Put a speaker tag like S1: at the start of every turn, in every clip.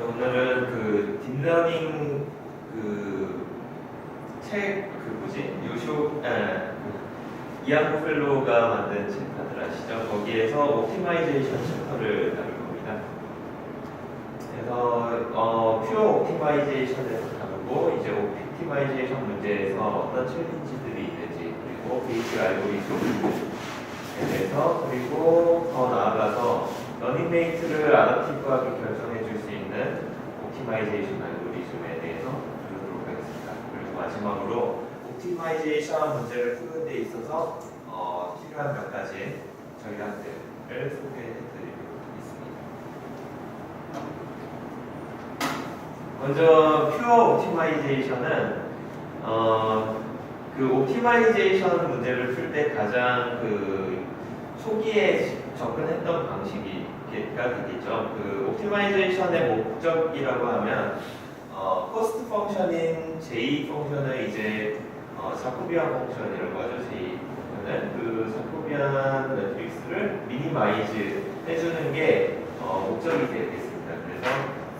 S1: 오늘은 그 딥러닝 책 요쇼 이안 펠로우가 만든 책 다들 아시죠? 거기에서 옵티마이제이션 챕터를 다룰 겁니다. 그래서 퓨어 옵티마이제이션에서 다루고 이제 옵티마이제이션 문제에서 어떤 챌린지들이 있는지 그리고 베이직 알고리즘에 대해서 그리고 더 나아가서 러닝 레이트를 아답티브하게 결정해 줄 수 있는 옵티마이제이션 알고리즘에 대해서 다루도록 하겠습니다. 그리고 마지막으로 옵티마이제이션 문제를 푸는 데 있어서 필요한 몇 가지 전략들을 소개해 드리도록 하겠습니다. 먼저 퓨어 옵티마이제이션은 그 옵티마이제이션 문제를 풀 때 가장 초기에 접근했던 방식이 되겠죠. 그 옵티마이제이션의 목적이라고 하면 코스트 펑션인 J 펑션을 이제 자코비안 펑션이라고 하죠. J 펑션은 그 자코비안 매트릭스를 미니마이즈 해주는 게 목적이 되겠습니다. 그래서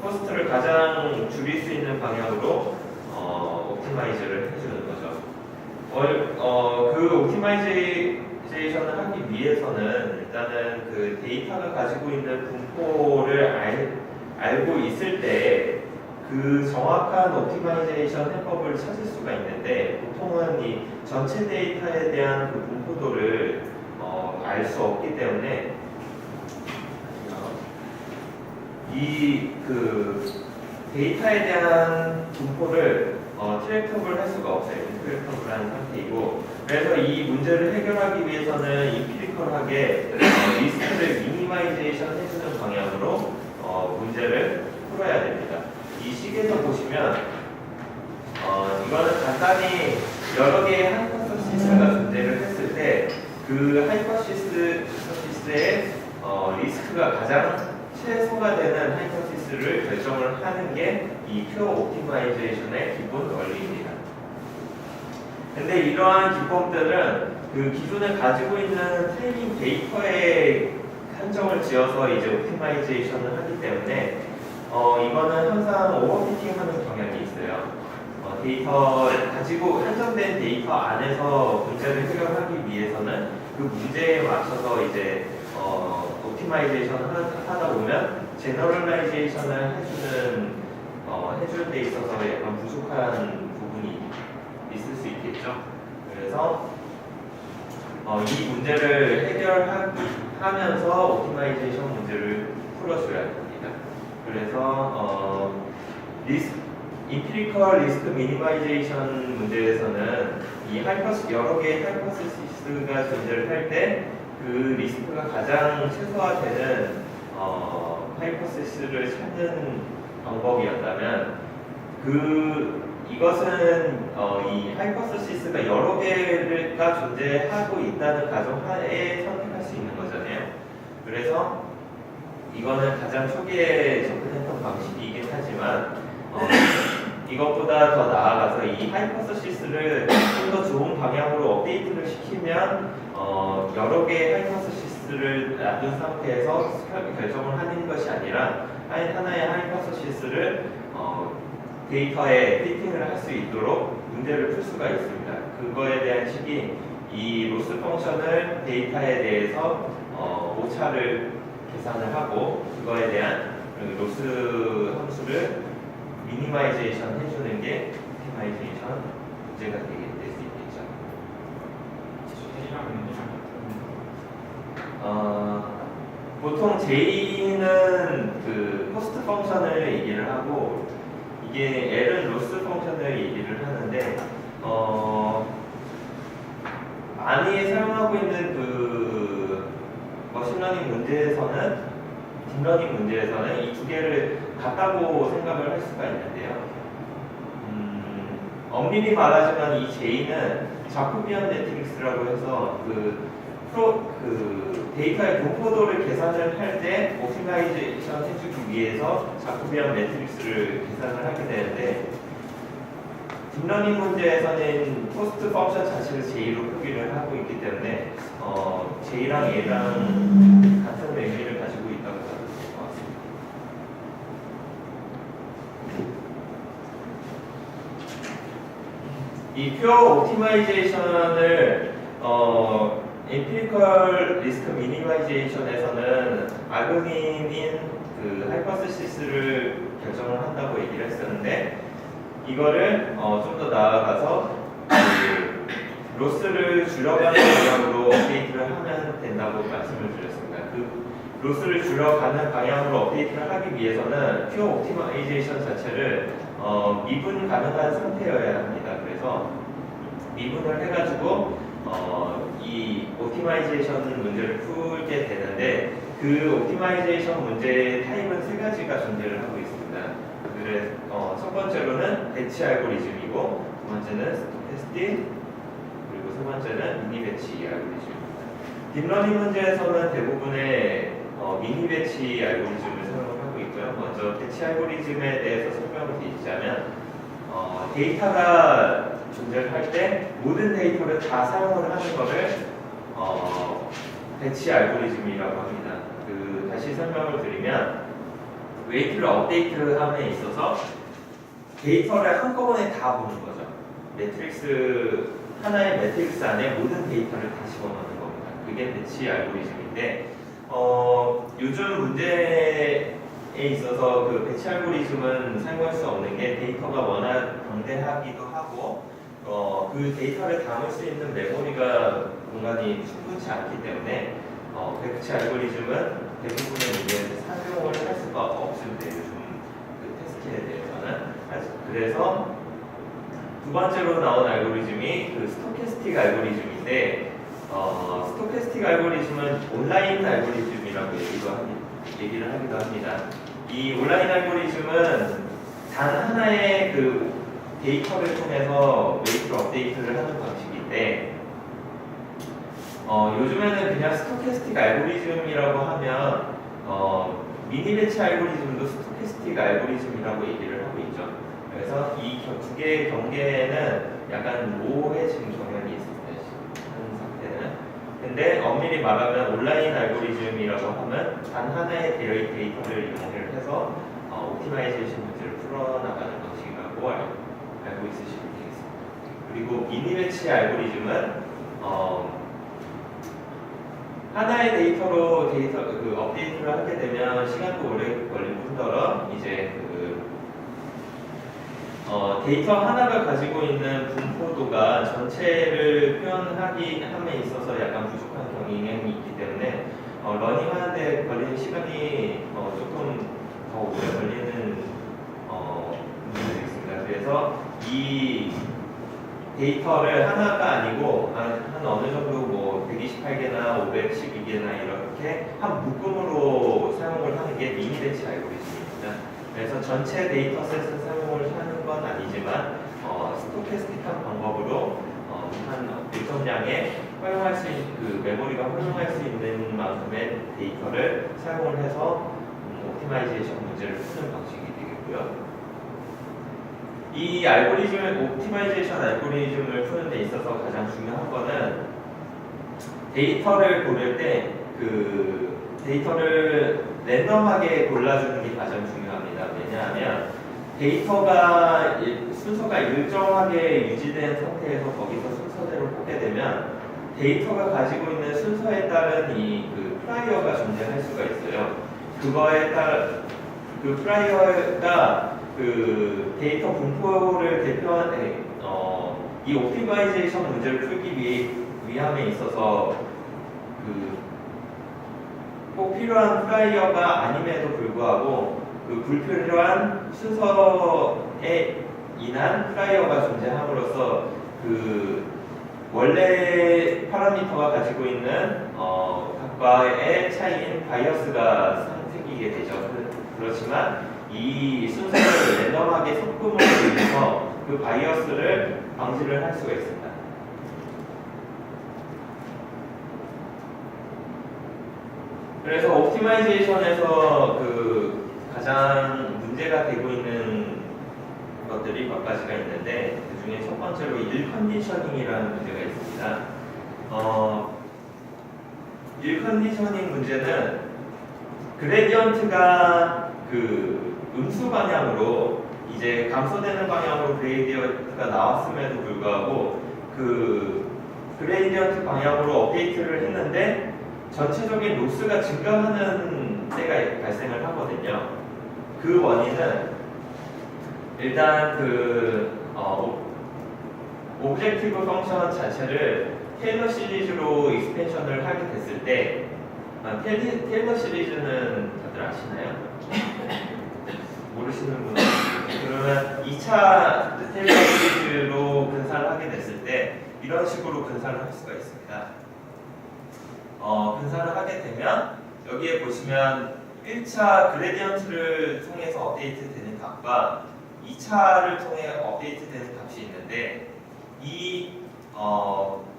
S1: 코스트를 가장 줄일 수 있는 방향으로 옵티마이즈를 해주는 거죠. 그 옵티마이제이션을 하기 위해서는 일단은 그 데이터가 가지고 있는 분포를 알고 있을 때 그 정확한 옵티마이제이션 해법을 찾을 수가 있는데 보통은 이 전체 데이터에 대한 그 분포도를 알 수 없기 때문에 이 데이터에 대한 분포를 트랙터블 할 수가 없어요. 트랙터블한 상태이고 그래서 이 문제를 해결하기 위해서는 임피리컬하게 리스크를 미니마이제이션 해주는 방향으로 문제를 풀어야 됩니다. 이 식에서 보시면 이거는 간단히 여러 개의 하이퍼서시스가 존재를 했을 때 그 하이퍼서시스의 리스크가 가장 최소가 되는 하이퍼시스를 결정을 하는 게 이 퓨어 옵티마이제이션의 기본 원리입니다. 근데 이러한 기법들은 그 기존에 가지고 있는 트레이닝 데이터에 한정을 지어서 이제 옵티마이제이션을 하기 때문에 이거는 항상 오버피팅하는 경향이 있어요. 가지고 한정된 데이터 안에서 문제를 해결하기 위해서는 그 문제에 맞춰서 이제 옵티마이제이션을 하다 보면 제너럴라이제이션을 해주는 데 있어서 약간 부족한 부분이 있을 수 있겠죠. 그래서 이 문제를 해결하면서 옵티마이제이션 문제를 풀어줘야 됩니다. 그래서 임피리컬 리스크 미니마이제이션 문제에서는 이 여러 개의 하이퍼시스가 존재를 할 때 그 리스크가 가장 최소화되는 하이퍼시스를 찾는 방법이었다면 이것은 이 하이퍼시스가 여러 개가 존재하고 있다는 가정하에 선택할 수 있는 거잖아요. 그래서 이거는 가장 초기에 접근했던 방식이긴 하지만 이것보다 더 나아가서 이 하이퍼서시스를 좀 더 좋은 방향으로 업데이트를 시키면 여러 개의 하이퍼서시스를 놔둔 상태에서 결정을 하는 것이 아니라 하나의 하이퍼서시스를 데이터에 피팅을 할 수 있도록 문제를 풀 수가 있습니다. 그거에 대한 식이 이 로스 펑션을 데이터에 대해서 오차를 계산을 하고 그거에 대한 로스 함수를 미니마이제이션 해주는 게 옵티마이제이션 문제가 될 수 있겠죠. 보통 J는 그 코스트 펑션을 얘기를 하고 이게 L은 로스 펑션을 얘기를 하는데 많이 사용하고 있는 그 머신러닝 문제에서는 딥러닝 문제에서는 이 두 개를 같다고 생각을 할 수가 있는데요. 엄밀히 말하자면 이 J는 자코비안 매트릭스라고 해서 데이터의 분포도를 계산을 할 때 옵티마이제이션 해주기 위해서 자코비안 매트릭스를 계산을 하게 되는데 딥러닝 문제에서는 코스트 펑션 자체를 J로 표기를 하고 있기 때문에 J랑 얘랑 같은 의미를 가지고 있다고 생각할 것 같습니다. 이 퓨어 옵티마이제이션을 Empirical Risk Minimization에서는 알고리즘인 그 하이퍼스시스를 결정을 한다고 얘기를 했었는데, 이거를 좀 더 나아가서 그 로스를 줄여가는 방향으로 업데이트를 하면 된다고 말씀을 드렸습니다. 그 로스를 줄여가는 방향으로 업데이트를 하기 위해서는 퓨어 옵티마이제이션 자체를 미분 가능한 상태여야 합니다. 그래서 미분을 해가지고 이 옵티마이제이션 문제를 풀게 되는데, 그 옵티마이제이션 문제의 타입은 세 가지가 존재를 하고 있습니다. 그래서 첫 번째로는 배치 알고리즘이고, 두 번째는 스토캐스틱, 그리고 세 번째는 미니 배치 알고리즘입니다. 딥러닝 문제에서는 대부분의 미니 배치 알고리즘을 사용하고 있고요. 먼저 배치 알고리즘에 대해서 설명을 드리자면, 데이터가 존재를 할 때 모든 데이터를 다 사용을 하는 것을 배치 알고리즘이라고 합니다. 다시 설명을 드리면, 웨이트를 업데이트함에 있어서 데이터를 한꺼번에 다 보는 거죠. 하나의 매트릭스 안에 모든 데이터를 다 집어넣는 겁니다. 그게 배치 알고리즘인데, 요즘 문제에 있어서 그 배치 알고리즘은 사용할 수 없는 게, 데이터가 워낙 방대하기도 하고 그 데이터를 담을 수 있는 메모리가 공간이 충분치 않기 때문에 배치 알고리즘은 대부분의 문제에서 사용을 할 수가 없습니다. 요즘 그 테스트에 대해서는. 그래서 두 번째로 나온 알고리즘이 그 스토캐스틱 알고리즘인데, 스토캐스틱 알고리즘은 온라인 알고리즘이라고 얘기를 하기도 합니다. 이 온라인 알고리즘은 단 하나의 그 데이터를 통해서 웨이트를 업데이트를 하는 방식인데, 요즘에는 그냥 스토캐스틱 알고리즘이라고 하면 미니 배치 알고리즘도 스토캐스틱 알고리즘이라고 얘기를 하고 있죠. 그래서 이 두 개의 경계에는 약간 모호해진 경향이 있습니다. 한 상태는. 근데 엄밀히 말하면 온라인 알고리즘이라고 하면 단 하나의 데이터를 이용을 해서 옵티마이제이션 문제를 풀어나가는 방식이라고 알고 있으시면 되겠습니다. 그리고 미니 배치 알고리즘은 하나의 데이터로 업데이트를 하게 되면 시간도 오래 걸릴 뿐더러 이제 데이터 하나가 가지고 있는 분포도가 전체를 표현함에 있어서 약간 부족한 경향이 있기 때문에 러닝하는데 걸리는 시간이 조금 더 오래 걸리는 문제도 있습니다. 그래서 이 데이터를 하나가 아니고 한 어느 정도 뭐 128개나 512개나 이렇게 한 묶음으로 사용을 하는 게 미니 배치 알고리즘입니다. 그래서 전체 데이터셋을 사용을 하는 건 아니지만 스토캐스틱한 방법으로 한 일정량의 활용할 수 있는 그 메모리가 활용할 수 있는 만큼의 데이터를 사용을 해서 옵티마이제이션 문제를 푸는 방식이 되겠고요. 이 옵티마이제이션 알고리즘을 푸는 데 있어서 가장 중요한 거는, 데이터를 고를 때 그 데이터를 랜덤하게 골라주는 게 가장 중요합니다. 왜냐하면 데이터가 순서가 일정하게 유지된 상태에서 거기서 순서대로 뽑게 되면 데이터가 가지고 있는 순서에 따른 그 플라이어가 존재할 수가 있어요. 그거에 따라 그 플라이어가 그 데이터 분포를 대표하는 이 옵티마이제이션 문제를 풀기 위함에 있어서 꼭 필요한 플라이어가 아님에도 불구하고 그 불필요한 순서에 인한 플라이어가 존재함으로써 그 원래 파라미터가 가지고 있는 각과의 차이인 바이어스가 생기게 되죠. 그렇지만 이 순서를 랜덤하게 섞음으로 인해서 그 바이어스를 방지를 할 수가 있습니다. 그래서 옵티마이제이션에서 그 가장 문제가 되고 있는 것들이 몇 가지가 있는데, 그 중에 첫 번째로 일 컨디셔닝이라는 문제가 있습니다. 일 컨디셔닝 문제는 그레디언트가 그 음수 방향으로 이제 감소되는 방향으로 그레이디언트가 나왔음에도 불구하고 그 그레이디언트 방향으로 업데이트를 했는데 전체적인 로스가 증가하는 때가 발생을 하거든요. 그 원인은 일단 오브젝티브 펑션 자체를 테일러 시리즈로 익스펜션을 하게 됐을 때 테일러 시리즈는 다들 아시나요? 모르시는 분은 그러면 2차 테일러 시리즈로 분산을 하게 됐을 때 이런 식으로 분산을 할 수가 있습니다. 분산을 하게 되면 여기에 보시면 1차 그레디언트를 통해서 업데이트 되는 값과 2차를 통해 업데이트 되는 값이 있는데 이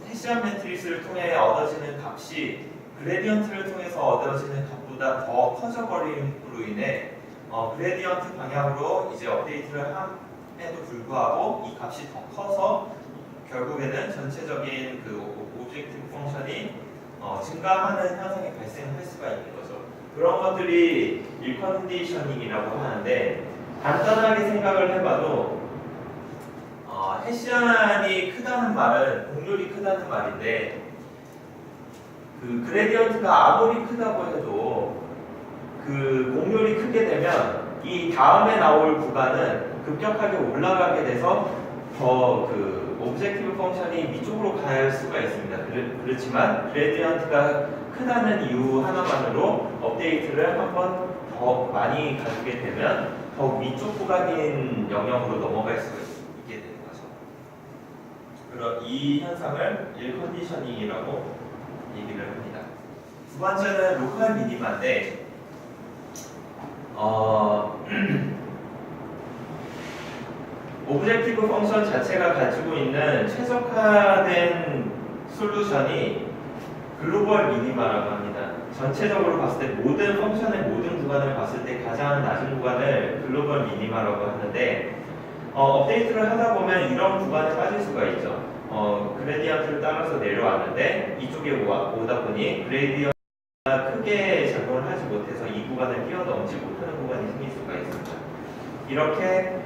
S1: 헤시안 매트릭스를 통해 얻어지는 값이 그레디언트를 통해서 얻어지는 값보다 더 커져버림으로 인해 그레디언트 방향으로 이제 업데이트를 함에도 불구하고 이 값이 더 커서 결국에는 전체적인 그 오브젝티브 펑션이 증가하는 현상이 발생할 수가 있는 거죠. 그런 것들이 일컨디셔닝이라고 하는데 간단하게 생각을 해봐도 헤시안이 크다는 말은 공률이 크다는 말인데 그 그레디언트가 아무리 크다고 해도 그 공률이 크게 되면 이 다음에 나올 구간은 급격하게 올라가게 돼서 더 그 오브젝티브 펑션이 위쪽으로 갈 수가 있습니다. 그렇지만 그레디언트가 크다는 이유 하나만으로 업데이트를 한번 더 많이 가지게 되면 더 위쪽 구간인 영역으로 넘어갈 수가 있게 되는 거죠. 그럼 이 현상을 일컨디셔닝이라고 얘기를 합니다. 두 번째는 로컬 미니마인데 오브젝티브 펑션 자체가 가지고 있는 최적화된 솔루션이 글로벌 미니마라고 합니다. 전체적으로 봤을 때 모든 펑션의 모든 구간을 봤을 때 가장 낮은 구간을 글로벌 미니마라고 하는데 업데이트를 하다 보면 이런 구간에 빠질 수가 있죠. 그레디언트를 따라서 내려왔는데 이쪽에 오다 보니 그레디언트가 크게 작용을 하지 못해서 이 구간을 뛰어넘지 못하는 구간이 생길 수가 있습니다. 이렇게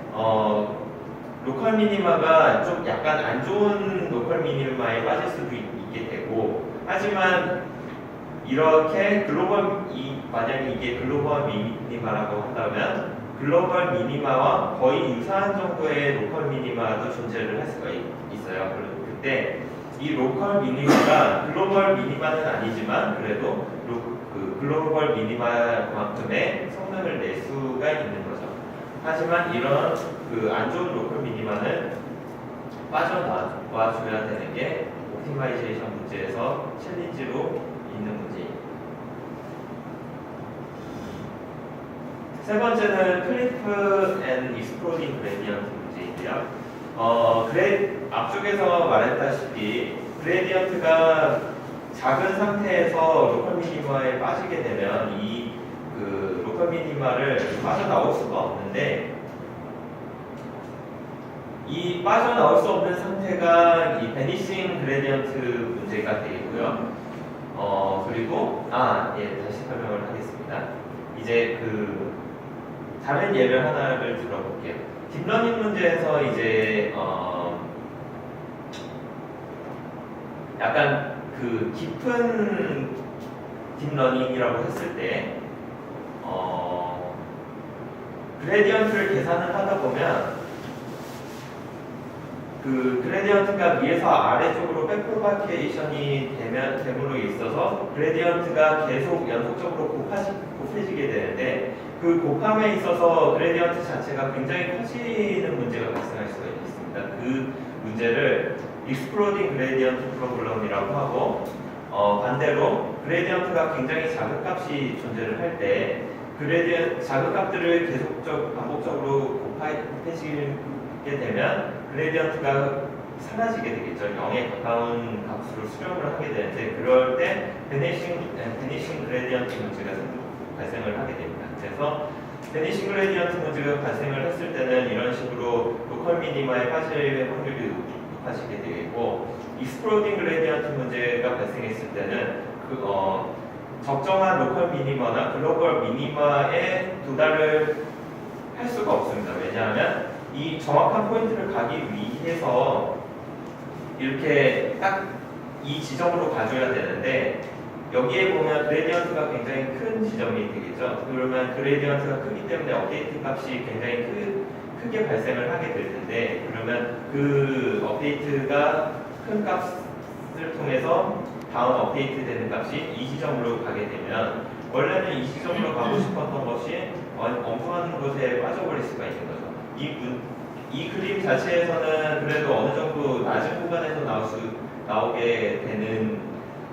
S1: 로컬 미니마가 좀 약간 안 좋은 로컬 미니마에 빠질 수도 있게 되고, 하지만 이렇게 만약에 이게 글로벌 미니마라고 한다면 글로벌 미니마와 거의 유사한 정도의 로컬 미니마도 존재를 할 수가 있어요. 그때 이 로컬 미니마가 글로벌 미니마는 아니지만 그래도 그 글로벌 미니마만큼의 성능을 낼 수가 있는 거죠. 하지만 이런 그 안 좋은 로컬 미니마는 빠져나와 줘야 되는 게 옵티마이제이션 문제에서 챌린지로 있는 문제입니다. 세 번째는 클리프 앤 익스플로딩 그레디언트 문제인데요. 앞쪽에서 말했다시피 그레디언트가 작은 상태에서 로컬 미니마에 빠지게 되면 이 그 로컬 미니마를 빠져나올 수가 없는데, 이 빠져나올 수 없는 상태가 이 베니싱 그레디언트 문제가 되고요. 그리고 다시 설명을 하겠습니다. 이제 그 다른 예를 하나를 들어볼게요. 딥러닝 문제에서 이제 약간 그 깊은 딥러닝이라고 했을 때 그레디언트를 계산을 하다 보면 그 그레디언트가 위에서 아래쪽으로 백프로바케이션이 됨으로 있어서 그레디언트가 계속 연속적으로 곱해지게 되는데, 그 곱함에 있어서 그레디언트 자체가 굉장히 커지는 문제가 발생할 수가 있습니다. 그 문제를 익스플로딩 그레디언트 프로블럼이라고 하고, 반대로 그레디언트가 굉장히 작은 값이 존재를 할 때 작은 값들을 반복적으로 곱해지게 되면 그레디언트가 사라지게 되겠죠. 0에 가까운 값으로 수렴을 하게 되는데, 그럴 때 베니싱 그레디언트 문제가 발생을 하게 됩니다. 그래서 베니싱 그레디언트 문제가 발생을 했을 때는 이런 식으로 로컬 미니마에 빠질 확률이 높아지게 되고, 익스플로딩 그레디언트 문제가 발생했을 때는 적정한 로컬 미니마나 글로벌 미니마에 도달을 할 수가 없습니다. 왜냐하면 이 정확한 포인트를 가기 위해서 이렇게 딱 이 지점으로 가줘야 되는데 여기에 보면 그레디언트가 굉장히 큰 지점이 되겠죠. 그러면 그레디언트가 크기 때문에 업데이트 값이 굉장히 크게 발생을 하게 될 텐데 그러면 그 업데이트가 큰 값을 통해서 다음 업데이트 되는 값이 이 지점으로 가게 되면 원래는 이 지점으로 가고 싶었던 것이 엉뚱한 곳에 빠져버릴 수가 있는 거죠. 이 그림 자체에서는 그래도 어느 정도 낮은 구간에서 나오게 되는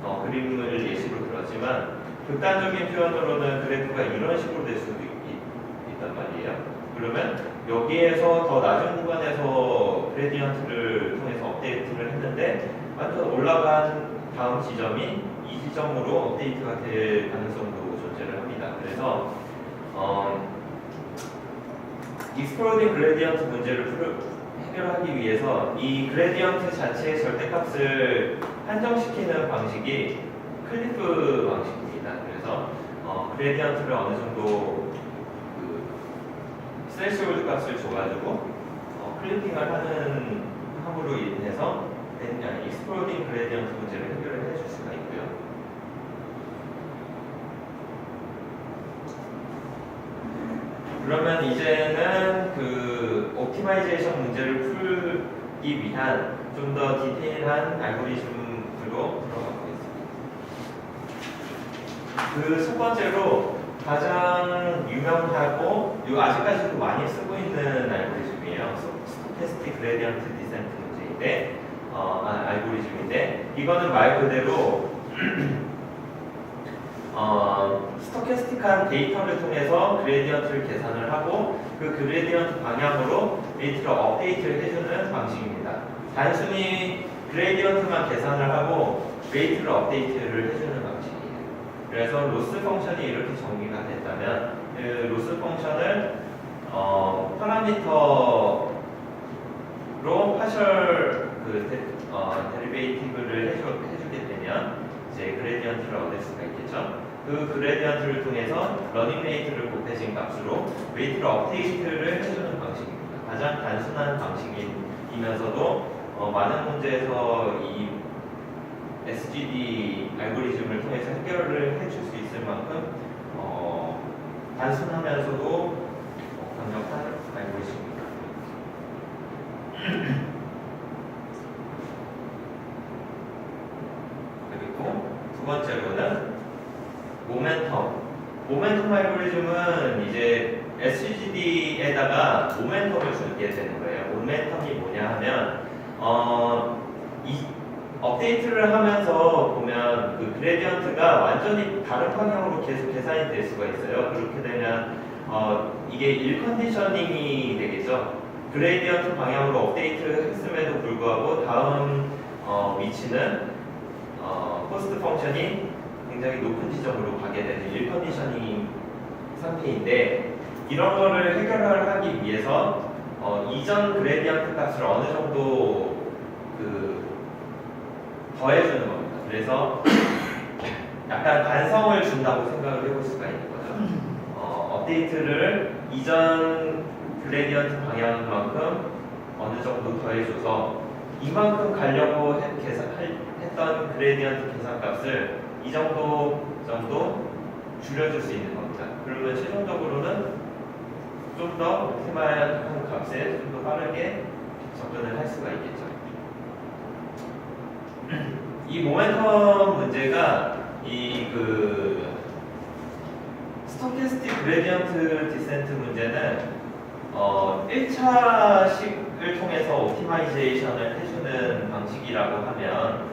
S1: 그림을 예시로 들었지만 극단적인 표현으로는 그래프가 이런 식으로 될 수도 있단 말이에요. 그러면 여기에서 더 낮은 구간에서 그레디언트를 통해서 업데이트를 했는데 완전 올라간 다음 지점이 이 지점으로 업데이트가 될 가능성도 존재를 합니다. 그래서 익스플로딩 그레디언트 문제를 해결하기 위해서 이 그레디언트 자체의 절대값을 한정시키는 방식이 클리프 방식입니다. 그래서 그레디언트를 어느 정도 그 스레시홀드 값을 줘가지고 클리핑을 함으로 인해서 익스플로딩 그레디언트 문제를 해결을 해줄 수가 있고요. 그러면 이제는 그 옵티마이제이션 문제를 풀기 위한 좀 더 디테일한 알고리즘으로 들어가 보겠습니다. 그 첫 번째로 가장 유명하고 아직까지도 많이 쓰고 있는 알고리즘이에요. 스토캐스틱 그레디언트 디센트 문제인데 알고리즘인데 이거는 말 그대로 스토캐스틱한 데이터를 통해서 그레디언트를 계산을 하고 그 그레디언트 방향으로 데이터를 업데이트를 해주는 방식입니다. 단순히 그레디언트만 계산을 하고 웨이트를 업데이트를 해주는 방식이에요. 그래서 로스 펑션이 이렇게 정의가 됐다면 그 로스 펑션을 파라미터로 파셜 데리베이티브를 해주게 되면 이제 그레디언트를 얻을 수가 있겠죠. 그 그레디언트를 통해서 러닝 레이트를 곱해진 값으로 웨이트를 업데이트를 해주는 방식입니다. 가장 단순한 방식이면서도 많은 문제에서 이 SGD 알고리즘을 통해서 해결을 해줄 수 있을 만큼 단순하면서도 강력한 알고리즘입니다. 그리고 두 번째로는 모멘텀 알고리즘은 이제 SGD에다가 모멘텀을 주게 되는 거예요. 모멘텀이 뭐냐 하면 이 업데이트를 하면서 보면 그 그레디언트가 완전히 다른 방향으로 계속 계산이 될 수가 있어요. 그렇게 되면 이게 1컨디셔닝이 되겠죠. 그레디언트 방향으로 업데이트를 했음에도 불구하고 다음 위치는 코스트 펑션이 굉장히 높은 지점으로 가게 되는 1컨디셔닝 상태인데 이런 거를 해결을 하기 위해서 이전 그레디언트 값을 어느 정도 더해주는 겁니다. 그래서 약간 반성을 준다고 생각을 해볼 수가 있는 거죠. 업데이트를 이전 그레디언트 방향만큼 어느 정도 더해줘서 이만큼 가려고 했던 그레디언트 계산값을 이 정도 줄여줄 수 있는 겁니다. 그러면 최종적으로는 좀 더 옵티마이한 값에 좀 더 빠르게 접근을 할 수가 있겠죠. 이 모멘텀 문제가 스토캐스틱 그레디언트 디센트 문제는 1차식을 통해서 옵티마이제이션을 해주는 방식이라고 하면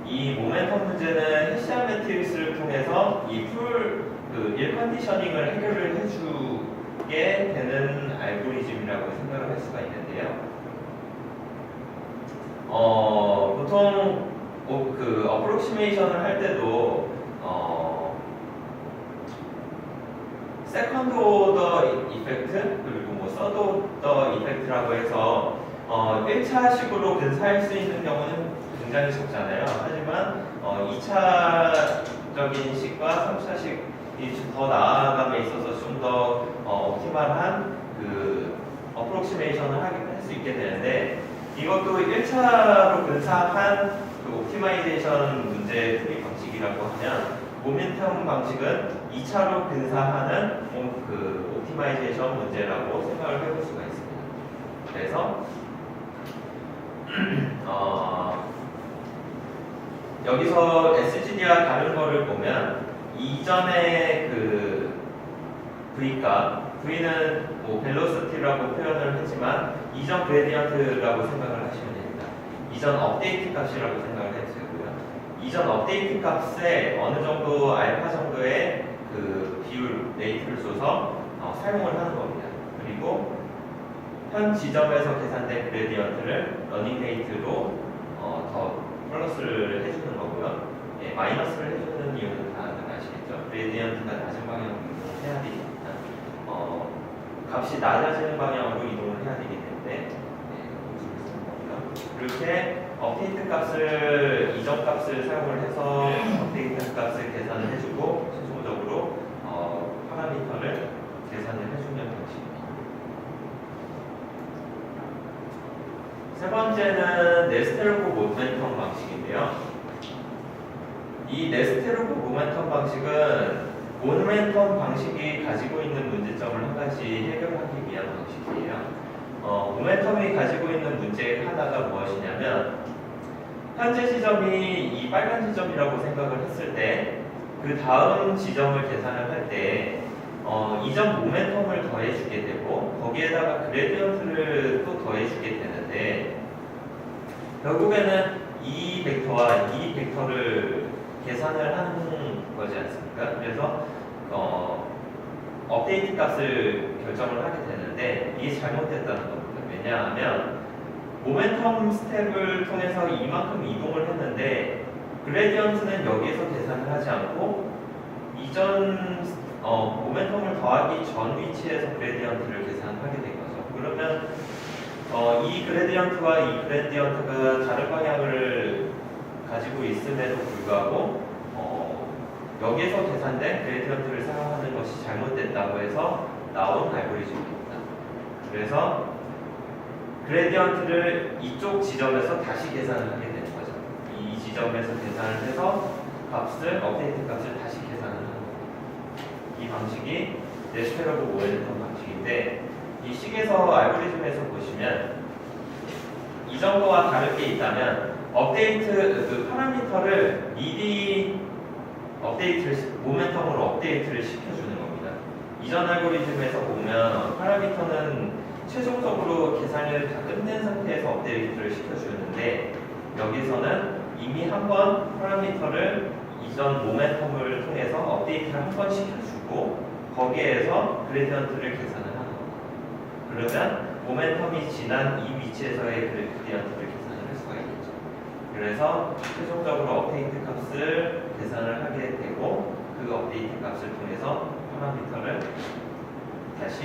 S1: 이 모멘텀 문제는 해시안 매트릭스를 통해서 이 풀 1컨디셔닝을 해결을 해주게 되는 알고리즘이라고 생각을 할 수가 있는데요. 보통 어프로시메이션을 할 때도 세컨드 오더 이펙트 그리고 서드 오더 이펙트라고 해서 1차식으로 근사할 수 있는 경우는 굉장히 적잖아요. 하지만 2차적인 식과 3차식이 더 나아감에 있어서 좀 더 출발한 그 어프록시메이션을 할 수 있게 되는데 이것도 1차로 근사한 그 옵티마이제이션 문제 풀이 방식이라고 하면 모멘텀 방식은 2차로 근사하는 그 옵티마이제이션 문제라고 생각을 해볼 수가 있습니다. 그래서 여기서 SGD와 다른 거를 보면 이전의 그 V는 뭐 벨로시티라고 표현을 했지만 이전 그레디언트라고 생각을 하시면 됩니다. 이전 업데이트 값이라고 생각을 해주고요. 이전 업데이트 값에 어느 정도 알파 정도의 그 비율 레이트를 써서 사용을 하는 겁니다. 그리고 현 지점에서 계산된 그레디언트를 러닝 레이트로 더 플러스를 해주는 거고요. 예, 마이너스를 해주는 이유는 다들 아시겠죠? 그레디언트가 낮은 방향으로 이동을 해야 되기 때문에 값이 낮아지는 방향으로 이동을 해야 되기 때문에 이렇게 업데이트 값을 이전 값을 사용을 해서 업데이트 값을 계산을 해주고 최종적으로 파라미터를 계산을 해주는 방식입니다. 세 번째는 네스테르고 모멘텀 방식인데요. 이 네스테르고 모멘텀 방식은 모멘텀 방식이 가지고 있는 문제점을 한 가지 해결하기 위한 방식이에요. 모멘텀이 가지고 있는 문제 하나가 무엇이냐면 현재 지점이 이 빨간 지점이라고 생각을 했을 때 그 다음 지점을 계산을 할 때 이전 모멘텀을 더해주게 되고 거기에다가 그레디언트를 또 더해주게 되는데 결국에는 이 벡터와 이 벡터를 계산을 하는 거지 않습니까? 그래서 업데이트 값을 결정을 하게 되는데 이게 잘못됐다는 겁니다. 왜냐하면 모멘텀 스텝을 통해서 이만큼 이동을 했는데 그레디언트는 여기에서 계산을 하지 않고 이전 모멘텀을 더하기 전 위치에서 그레디언트를 계산하게 된 거죠. 그러면 이 그레디언트와 이 그레디언트가 다른 방향을 가지고 있음에도 불구하고 여기에서 계산된 그레디언트를 사용하는 것이 잘못됐다고 해서 나온 알고리즘입니다. 그래서 그레디언트를 이쪽 지점에서 다시 계산을 하게 되는 거죠. 이 지점에서 계산을 해서 업데이트 값을 다시 계산을 하는 겁니다. 이 방식이 네스테르고 모멘텀 방식인데 이 식에서 알고리즘에서 보시면 이전 거와 다를 게 있다면 그 파라미터를 미리 모멘텀으로 업데이트를 시켜주는 겁니다. 이전 알고리즘에서 보면 파라미터는 최종적으로 계산을 다 끝낸 상태에서 업데이트를 시켜주는데 여기서는 이미 한번 파라미터를 이전 모멘텀을 통해서 업데이트를 한 번 시켜주고 거기에서 그레디언트를 계산을 하는 겁니다. 그러면 모멘텀이 지난 이 위치에서의 그레디언트를 계산을 할 수가 있겠죠. 그래서 최종적으로 업데이트 값을 계산을 하게 되고 그 업데이트 값을 통해서 파라미터를 다시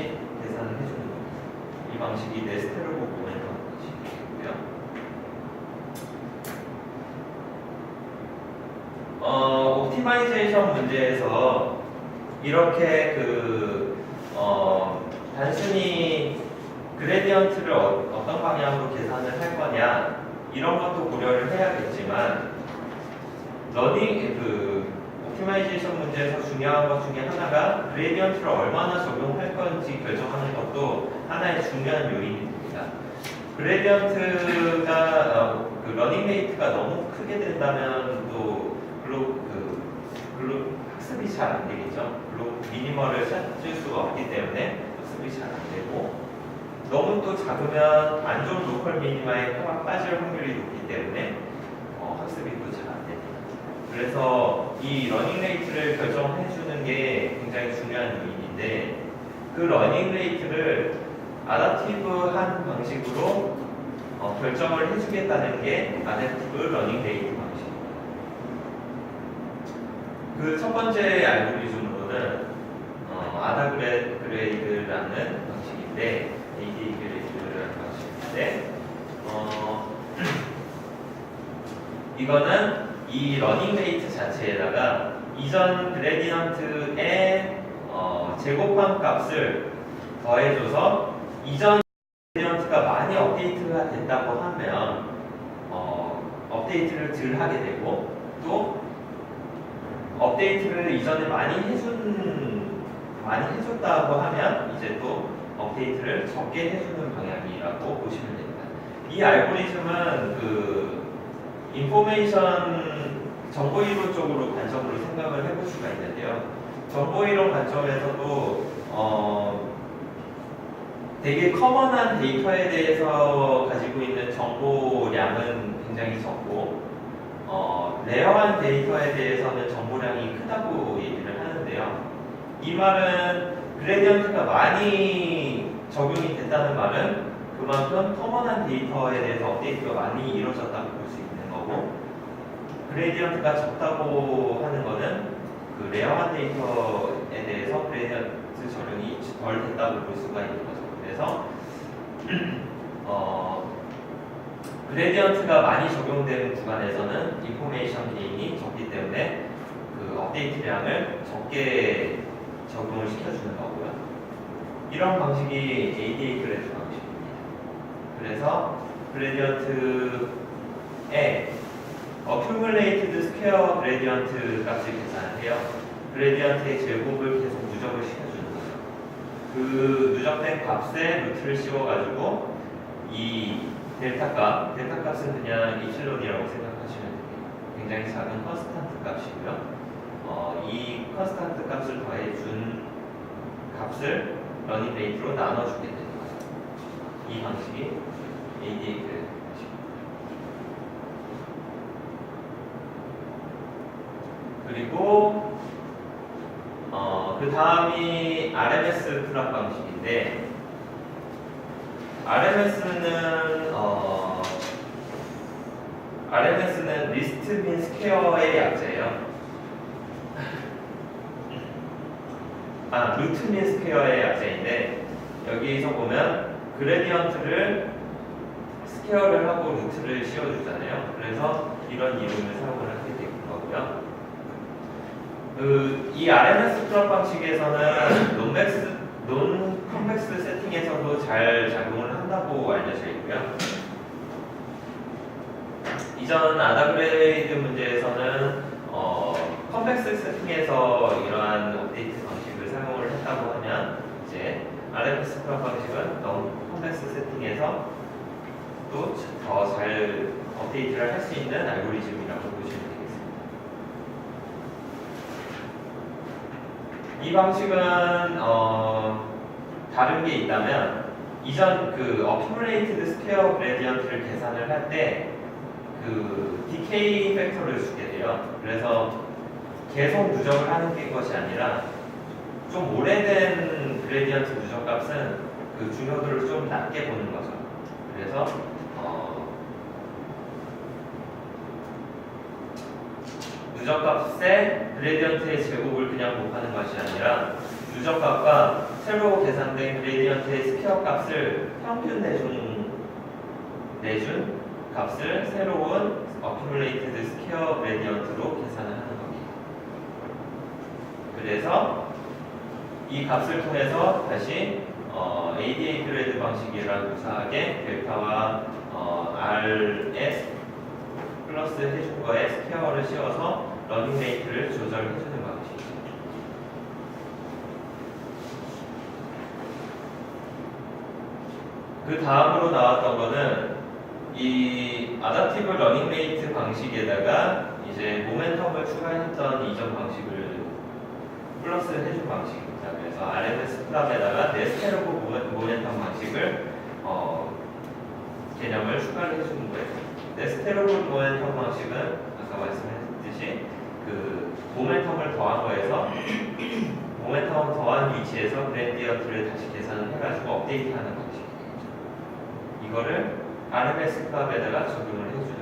S1: 계산을 해주는 겁니다. 이 방식이 네스테르고 모멘텀 방식이고요. 옵티마이제이션 문제에서 이렇게 단순히 그레디언트를 어떤 방향으로 계산을 할 거냐 이런 것도 고려를 해야겠지만 옵티마이제이션 문제에서 중요한 것 중에 하나가 그레디언트를 얼마나 적용할 건지 결정하는 것도 하나의 중요한 요인입니다. 그레디언트가 러닝 레이트가 너무 크게 된다면 또 학습이 잘 안 되겠죠. 미니멀을 찾을 수가 없기 때문에 학습이 잘 안 되고 너무 또 작으면 안 좋은 로컬 미니마에 빠질 확률이 높기 때문에 학습이 또 잘 안 됩니다. 그래서 이 러닝 레이트를 결정해 주는 게 굉장히 중요한 요인인데 그 러닝 레이트를 아답티브한 방식으로 결정을 해주겠다는 게 아답티브 러닝 레이트 방식입니다. 그 첫 번째 알고리즘으로는 아다그레이드라는 방식인데 AD 그레이드라는 방식인데 이거는 이 러닝 레이트 자체에다가 이전 그레디언트의 제곱한 값을 더해줘서 이전 그래디언트가 많이 업데이트가 됐다고 하면 업데이트를 덜 하게 되고, 또 업데이트를 이전에 많이 해줬다고 하면 이제 또 업데이트를 적게 해주는 방향이라고 보시면 됩니다. 이 알고리즘은 그 인포메이션 정보이론 쪽으로 관점으로 생각을 해볼 수가 있는데요. 정보이론 관점에서도 되게 커먼한 데이터에 대해서 가지고 있는 정보량은 굉장히 적고, 레어한 데이터에 대해서는 정보량이 크다고 얘기를 하는데요. 이 말은 그레디언트가 많이 적용이 됐다는 말은 그만큼 커먼한 데이터에 대해서 업데이트가 많이 이루어졌다고 볼 수 있는 거고, 그레디언트가 적다고 하는 거는 그 레어한 데이터에 대해서 그레디언트 적용이 덜 됐다고 볼 수가 있는 거죠. 그래서 그레디언트가 많이 적용되는 구간에서는 인포메이션 게인이 적기 때문에 그 업데이트량을 적게 적용을 시켜주는 거고요. 이런 방식이 ADA 그래디언트 방식입니다. 그래서 그레디언트에 accumulated square gradient 값을 계산을 해요. 그레디언트의 제곱을 계속 누적을 시켜주는 거죠. 그 누적된 값에 루트를 씌워가지고 이 델타 값은 그냥 이플론이라고 생각하시면 됩니다. 굉장히 작은 컨스탄트 값이고요. 이 컨스탄트 값을 더해준 값을 러닝 레이트로 나눠주게 되는 거죠. 이 방식이 ADA 그래디언트 방식입니다. 그리고 그 다음이 RMS 플랫 방식인데, RMS는 리스트 민 스퀘어의 약자예요. 루트 민 스퀘어의 약자인데, 여기서 보면 그레디언트를 스퀘어를 하고 루트를 씌워주잖아요. 그래서 이런 이름을 사용을 하게 되는 거고요. 이 RMS 플랫 방식에서는 논 컴팩스 세팅에서도 잘 작용을 한다고 알려져 있고요. 이전 아다그레이드 문제에서는 컴팩스 세팅에서 이러한 업데이트 방식을 사용을 했다고 하면, 이제 RMS 플랫 방식은 컴팩스 세팅에서 또 더 잘 업데이트를 할 수 있는 알고리즘이라고 보시면 되겠습니다. 이 방식은 다른 게 있다면, 이전 그 accumulated square gradient를 계산을 할 때 그 decay 팩터를 주게 돼요. 그래서 계속 누적을 하는 것이 아니라 좀 오래된 그레디언트 누적값은 그 중요도를 좀 낮게 보는 거죠. 그래서 누적값에 그레디언트의 제곱을 그냥 곱하는 것이 아니라 누적값과 새로 계산된 그레디언트의 스퀘어 값을 평균 내준 값을 새로운 accumulated square gradient로 계산을 하는 겁니다. 그래서 이 값을 통해서 다시 ADA 그레이드 방식이랑 유사하게 델타와 RS 플러스 해준 거에 스퀘어를 씌워서 러닝 레이트를 조절해주는 방식이죠. 그 다음으로 나왔던 거는 이 아답티브 러닝 레이트 방식에다가 이제 모멘텀을 추가했던 이전 방식을 플러스 해준 방식입니다. 그래서 RMS 플랍에다가 네스테로브 모멘텀 방식을 개념을 추가를 해주는 거예요. 네스테로브 모멘텀 방식은 아까 말씀했듯이 그 모멘텀을 더한 거에서 모멘텀 더한 위치에서 그레디언트를 다시 계산을 해가지고 업데이트하는 방식이에요. 이거를 RMS 플랍에다가 적용을 해주는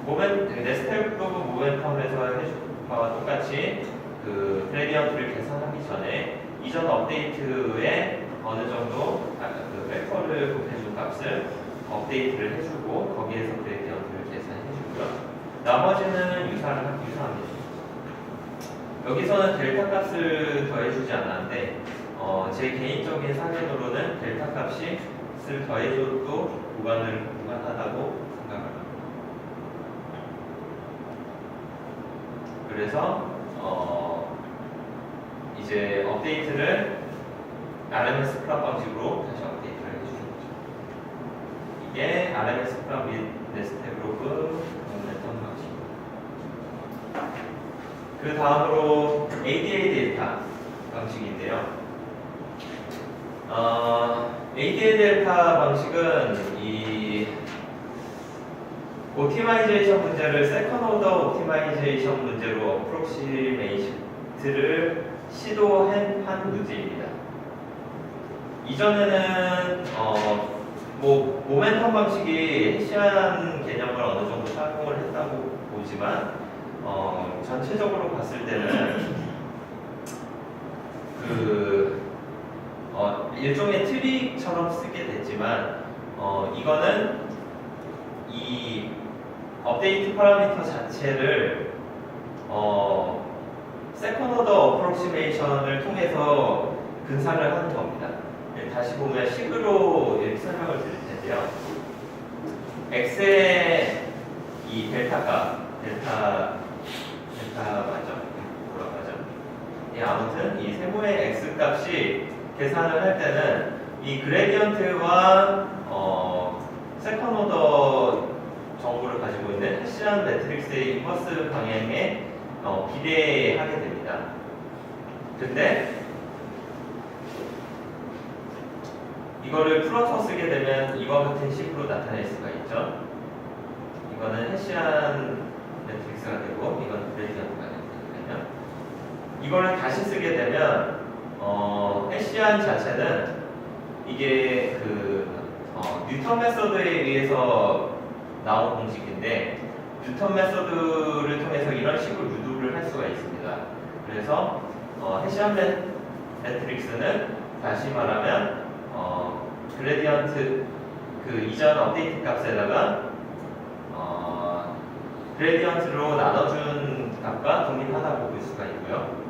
S1: 겁니다. 네스테로브 모멘텀에서 해준 바와 똑같이 그 그레디언트를 계산하기 전에 이전 업데이트에 어느 정도 그 벡터를 곱해준 값을 업데이트를 해주고 거기에서 그레디언트를 계산해주고요. 나머지는 유사합니다. 여기서는 델타 값을 더해주지 않았는데 제 개인적인 사견으로는 델타 값이 을 더해줘도 무관하다고 생각합니다. 그래서 이제 업데이트를 RMS 클럽 방식으로 다시 업데이트를 해주는 거죠. 이게 RMS 클럽 및 네스트 그룹 모멘텀 방식. 그 다음으로 ADA 데이터 방식인데요. ADA 델타 방식은 이 옵티마이제이션 문제를 세컨 오더 옵티마이제이션 문제로 어프록시메이트를 시도한 문제입니다. 이전에는 뭐 모멘텀 방식이 해시한 개념을 어느 정도 사용을 했다고 보지만 전체적으로 봤을 때는 일종의 트릭처럼 쓰게 됐지만 이거는 이 업데이트 파라미터 자체를 세컨 오더 어프록시메이션을 통해서 근사를 하는 겁니다. 다시 보면 식으로 이렇게 설명을 드릴 텐데요. x의 이 델타 맞죠? 뭐라고 하죠? 아무튼 이 세모의 x 값이 계산을 할 때는 이 그레디언트와 세컨 오더 정보를 가지고 있는 해시한 매트릭스의 인버스 방향에 기대하게 됩니다. 근데 이거를 풀어서 쓰게 되면 이와 같은 식으로 나타낼 수가 있죠. 이거는 해시한 매트릭스가 되고 이건 그레디언트가 되거든요. 이거를 다시 쓰게 되면 해시안 자체는 이게 뉴턴 메서드에 의해서 나온 공식인데 뉴턴 메서드를 통해서 이런 식으로 유도를 할 수가 있습니다. 그래서 해시안 매트릭스는 다시 말하면 그레디언트 이전 업데이트 값에다가 그레디언트로 나눠준 값과 독립하다고 볼 수가 있고요.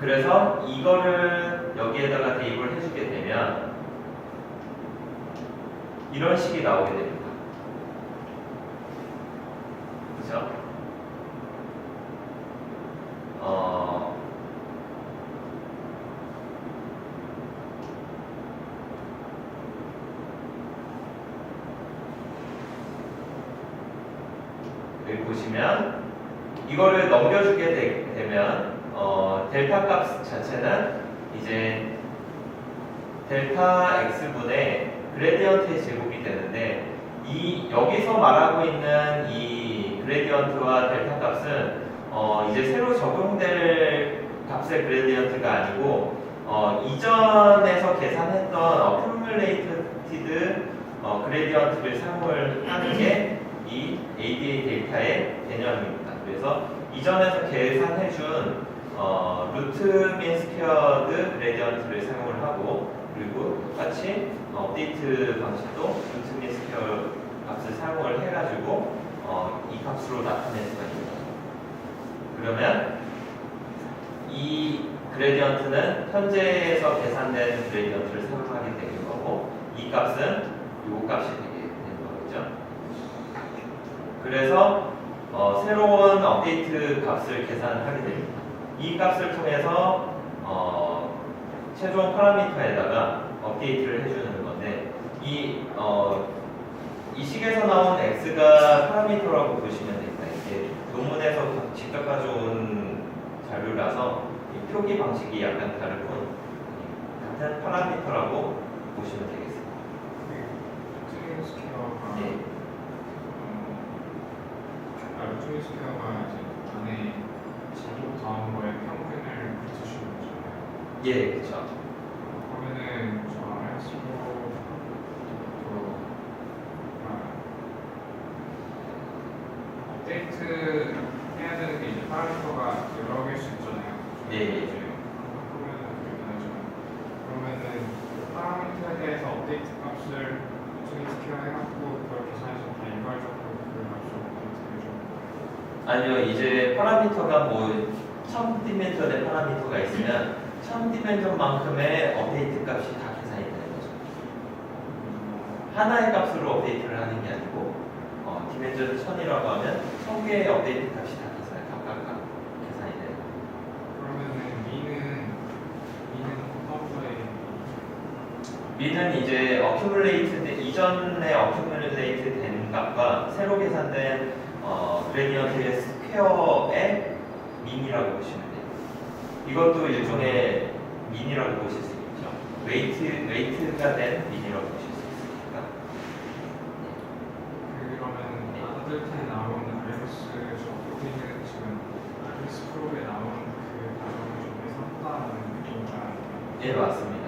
S1: 그래서 이거를 여기에다가 대입을 해주게 되면 이런 식이 나오게 됩니다. 그죠? 여기 보시면 이거를 넘겨주게 되면 델타 값 자체는 이제 델타 x분의 그레디언트의 제곱이 되는데 여기서 말하고 있는 이 그레디언트와 델타 값은 이제 새로 적용될 값의 그레디언트가 아니고 이전에서 계산했던 accumulated 그레디언트를 사용을 하는 게 이 ADA 데이터의 개념입니다. 그래서 이전에서 계산해준 루트 민 스퀘어드 그레디언트를 사용을 하고 그리고 똑같이 업데이트 방식도 루트 민 스퀘어 값을 사용을 해가지고 이 값으로 나타낼 수가 있습니다. 그러면 이 그레디언트는 현재에서 계산된 그레디언트를 사용하게 되는 거고 이 값은 이 값이 되게 되는 거겠죠. 그래서 새로운 업데이트 값을 계산하게 됩니다. 이 값을 통해서 최종 파라미터에다가 업데이트를 해주는 건데 이 식에서 나온 x가 파라미터라고 보시면 됩니다. 이게 논문에서 직접 가져온 자료라서 이 표기 방식이 약간 다를 뿐 같은 파라미터라고 보시면 되겠습니다.
S2: 루트 스퀘어가 루트 스퀘어가 이제 안에 제곱 더한 거에 평균을 붙여주는 거잖아요.
S1: 예, 그렇죠.
S2: 그러면은 저 RS로 업데이트 해야 되는 게 이제 파라미터가 여러 개일 수 있잖아요.
S1: 예.
S2: 그러면은 그 파라미터에 대해서 업데이트 값을 루트 스퀘어 해갖고 그걸 계산해서 다 일괄적으로 그 값을 업데이트 해줘.
S1: 아니요, 이제 파라미터가 뭐 1000디멘션의 파라미터가 있으면 1000디멘전만큼의 업데이트 값이 다 계산이 되는 거죠. 하나의 값으로 업데이트를 하는 게 아니고 디멘전이 1000이라고 하면 1000개의 업데이트 값이 다 각각 계산이 되는 거예요.
S2: 그러면은 미는 컴퓨터에
S1: 미는 이제 이전에 어큐뮬레이트 된 값과 새로 계산된 그레디언트의 스퀘어의 민이라고 보시면 돼요. 이것도 일종의 민이라고 보실 수 있죠. 웨이트가 된 민이라고 보실 수 있으니까.
S2: 그러면 아들한테 나오는 RMS 어떻게는 지금 RMS 프로에 나오는 그 과정을 중에서 한다는 느낌인가요?
S1: 예, 맞습니다.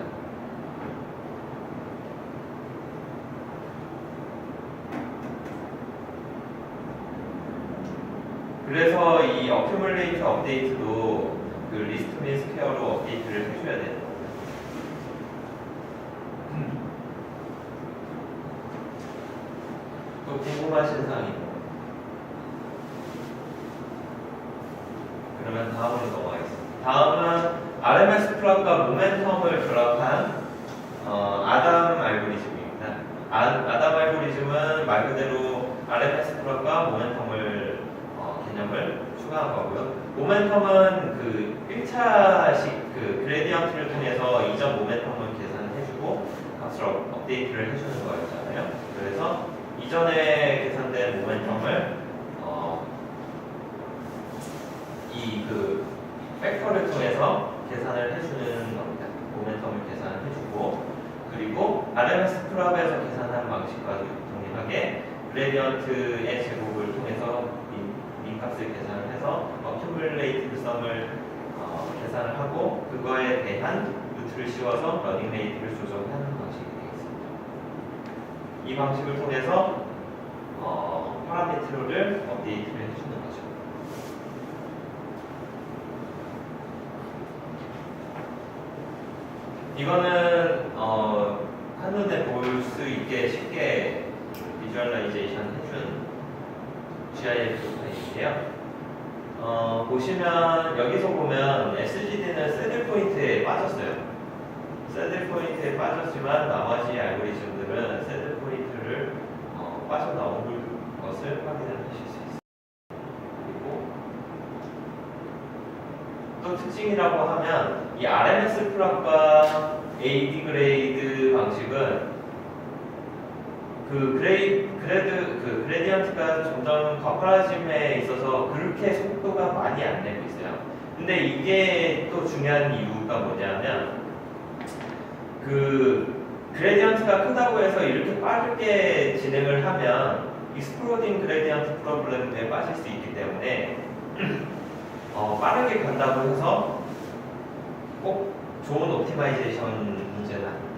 S1: 그래서 이 어큐뮬레이터 업데이트도 그 리스트 및 스퀘어로 업데이트를 해줘야 돼요. 또 궁금하신 사항이 뭐? 그러면 다음으로 넘어가겠습니다. 다음은 RMS 플롯과 모멘텀을 결합한 아담 알고리즘입니다. 아담 알고리즘은 말 그대로 RMS 플롯과 모멘텀을 개념을 추가한 거고요. 모멘텀은 그 1차식 그 그레디언트를 통해서 이전 모멘텀을 계산해주고 값을 업데이트를 해주는 거였잖아요. 그래서 이전에 계산된 모멘텀을 이 그 팩터를 통해서 계산을 해주는 겁니다. 모멘텀을 계산해주고 그리고 RMS 플롯에서 계산한 방식과 동일하게 그레디언트의 제곱을 통해서 값을 계산을 해서 어큐뮬레이티브 썸을 계산을 하고 그거에 대한 루트를 씌워서 러닝 레이트를 조정하는 방식이 되겠습니다. 이 방식을 통해서 파라미터를 업데이트를 해주는 거죠. 이거는 한눈에 볼 수 있게 쉽게 비주얼라이제이션 해준 GIF 파일인데요. 보시면 여기서 보면 SGD는 새들 포인트에 빠졌어요. 새들 포인트에 빠졌지만 나머지 알고리즘들은 새들 포인트를 빠져나온 것을 확인을 하실 수 있습니다. 그리고 또 특징이라고 하면 이 RMS 플롯과 AD 그레이드 방식은 그 그레디언트가 점점 버퍼라짐에 있어서 그렇게 속도가 많이 안 내고 있어요. 근데 이게 또 중요한 이유가 뭐냐면 그 그레디언트가 크다고 해서 이렇게 빠르게 진행을 하면 익스플로딩 그레디언트 프로블럼에 빠질 수 있기 때문에 빠르게 간다고 해서 꼭 좋은 옵티마이제이션 문제는 아닙니다.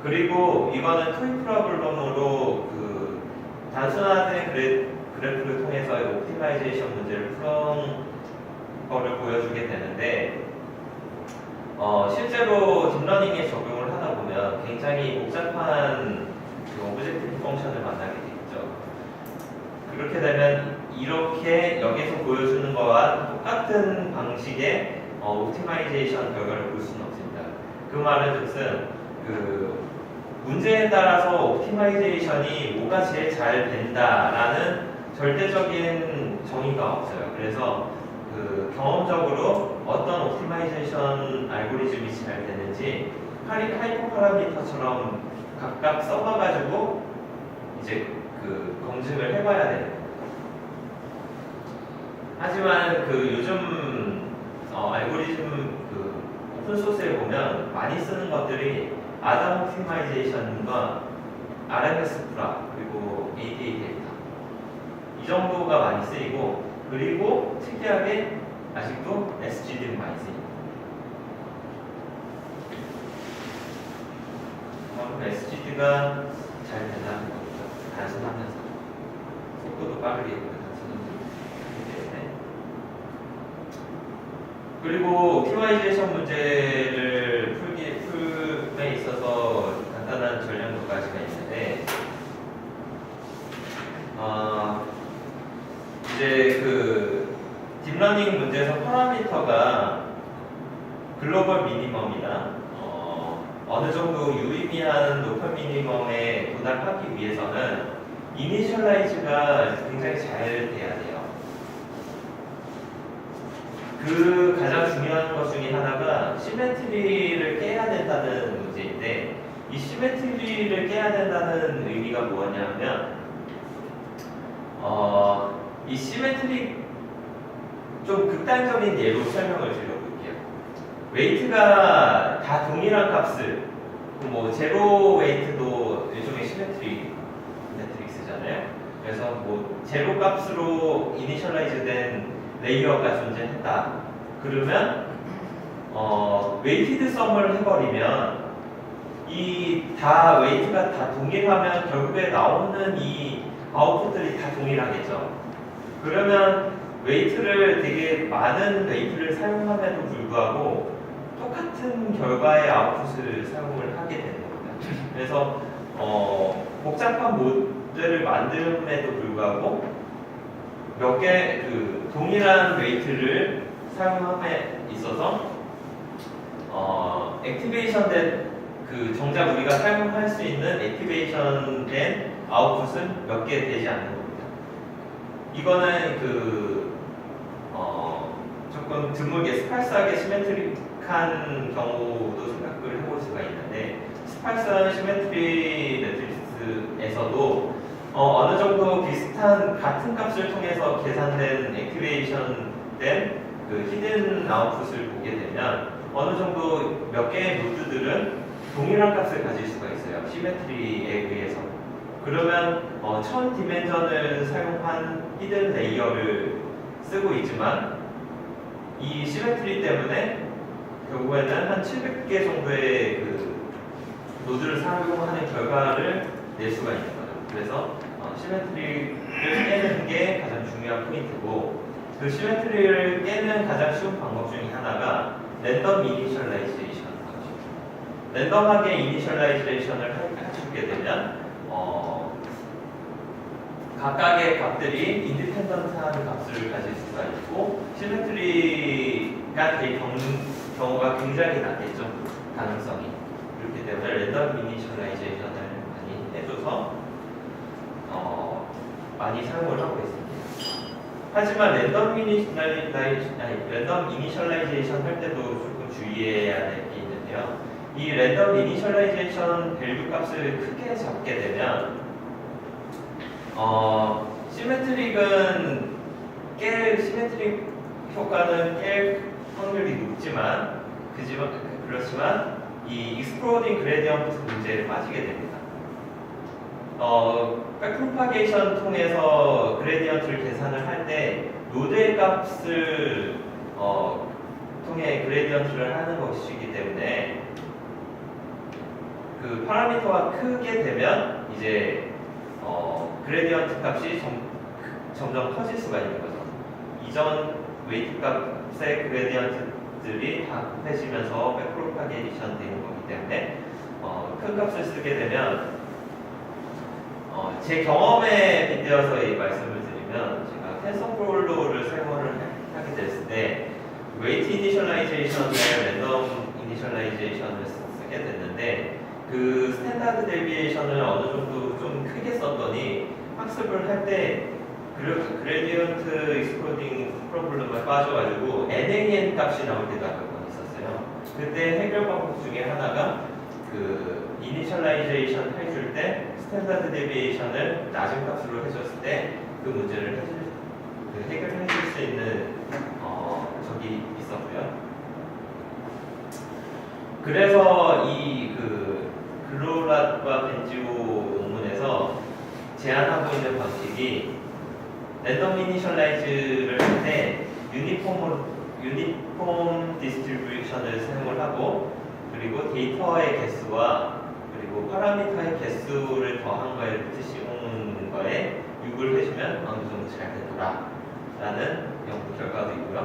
S1: 그리고 이거는 토익 프로블럼으로 그 단순화된 그래프를 통해서 옵티마이제이션 문제를 푸는 거를 보여주게 되는데 실제로 딥러닝에 적용을 하다 보면 굉장히 복잡한 그 오브젝티브 펑션을 만나게 되겠죠. 그렇게 되면 이렇게 여기서 보여주는 거와 똑같은 방식의 옵티마이제이션 결과를 볼 수는 없습니다. 그 말은 즉슨 그 문제에 따라서 옵티마이제이션이 뭐가 제일 잘 된다라는 절대적인 정의가 없어요. 그래서 그 경험적으로 어떤 옵티마이제이션 알고리즘이 잘 되는지 하이퍼 파라미터처럼 각각 써봐가지고 이제 그 검증을 해봐야 되는 거예요. 하지만 그 요즘 알고리즘 그 오픈소스에 보면 많이 쓰는 것들이 아담 옵티마이제이션과 RMS 플롯 그리고 ADA 데이터 이 정도가 많이 쓰이고 그리고 특이하게 아직도 SGD는 많이 쓰입니다. SGD가 잘 된다는 겁니다. 단순하면서 속도도 빠르게 단순하기 때문에 그리고 옵티마이제이션 문제를 풀에 있어서 간단한 전략 몇 가지가 있는데 이제 그 딥러닝 문제에서 파라미터가 글로벌 미니멈이나 어느 정도 유의미한 로컬 미니멈에 도달하기 위해서는 이니셜라이즈가 굉장히 잘 돼야 돼요. 그 가장 중요한 것 중에 하나가 시메트리를 깨야 된다는 문제인데, 이 시메트리를 깨야 된다는 의미가 뭐냐면 이 시메트리 좀 극단적인 예로 설명을 드려볼게요. 웨이트가 다 동일한 값을, 뭐 제로 웨이트도 일종의 시메트리 매트릭스잖아요. 그래서 뭐 제로 값으로 이니셜라이즈된 레이어가 존재했다. 그러면 웨이티드 썸을 해버리면 이 다 웨이트가 다 동일하면 결국에 나오는 이 아웃풋들이 다 동일하겠죠. 그러면 웨이트를 되게 많은 웨이트를 사용함에도 불구하고 똑같은 결과의 아웃풋을 사용을 하게 되는 겁니다. 그래서 복잡한 모델을 만듦에도 불구하고 몇 개 동일한 웨이트를 사용함에 있어서 액티베이션된 정작 우리가 사용할 수 있는 액티베이션된 아웃풋은 몇 개 되지 않는 겁니다. 이거는 조금 드물게 스팔스하게 시메트릭한 경우도 생각을 해볼 수가 있는데, 스팔스한 시메트리 매트리스에서도 어느 정도 비슷한 같은 값을 통해서 계산된 액티베이션된 히든 아웃풋을 보게 되면 어느 정도 몇 개의 노드들은 동일한 값을 가질 수가 있어요. 시메트리에 의해서. 그러면 1000 디멘전을 사용한 히든 레이어를 쓰고 있지만 이 시메트리 때문에 결국에는 한 700개 정도의 노드를 사용하는 결과를 낼 수가 있는 거죠. 그래서 시메트리를 깨는 게 가장 중요한 포인트고, 그 시메트리를 깨는 가장 쉬운 방법 중에 하나가 랜덤 이니셜라이제이션 방식입니다. 랜덤하게 이니셜라이제이션을 해주게 되면 각각의 값들이 인디펜던트한 값을 가질 수가 있고, 시메트리가 될 경우가 굉장히 낮겠죠. 가능성이. 그렇기 때문에 랜덤 이니셜라이제이션을 많이 해줘서 많이 사용을 하고 있습니다. 하지만 랜덤 이니셜라이제이션 할 때도 조금 주의해야 될 게 있는데요. 이 랜덤 이니셜라이제이션 밸류 값을 크게 잡게 되면 시메트릭 효과는 깰 확률이 높지만 그렇지만 이 익스플로딩 그레디언트 문제에 빠지게 됩니다. 백프로파게이션 통해서 그레디언트를 계산을 할 때 노드의 값을 통해 그레디언트를 하는 것이기 때문에 그 파라미터가 크게 되면 이제 그레디언트 값이 점점 커질 수가 있는 거죠. 이전 웨이트 값의 그레디언트들이 다 급해지면서 백프로파게이션 되는 거기 때문에 큰 값을 쓰게 되면 제 경험에 빗대어서 이 말씀을 드리면, 제가 텐서플로우를 사용을 하게 됐을 때 웨이트 이니셜라이제이션을 랜덤 이니셜라이제이션을 쓰게 됐는데, 그 스탠다드 데비에이션을 어느 정도 좀 크게 썼더니 학습을 할 때 그레디언트 익스플로딩 프로블럼에 빠져가지고 NAN 값이 나올 때도 몇 번 있었어요. 그때 해결 방법 중에 하나가 이니셜라이제이션 해줄 때 스탠다드 데비에이션을 낮은 값으로 해줬을 때 그 문제를 해결해 줄 수 있는 적이 있었고요. 그래서 이 글로랏과 벤지오 논문에서 제안하고 있는 방식이 랜덤 이니셜라이즈를 할 때 유니폼 디스트리뷰션을 사용을 하고, 그리고 데이터의 개수와 그리고 파라미터의 개수를 더한 거에 루트 씌우는 거에 6을 해주면 어느 정도 잘 되더라 라는 연구 결과도 있고요.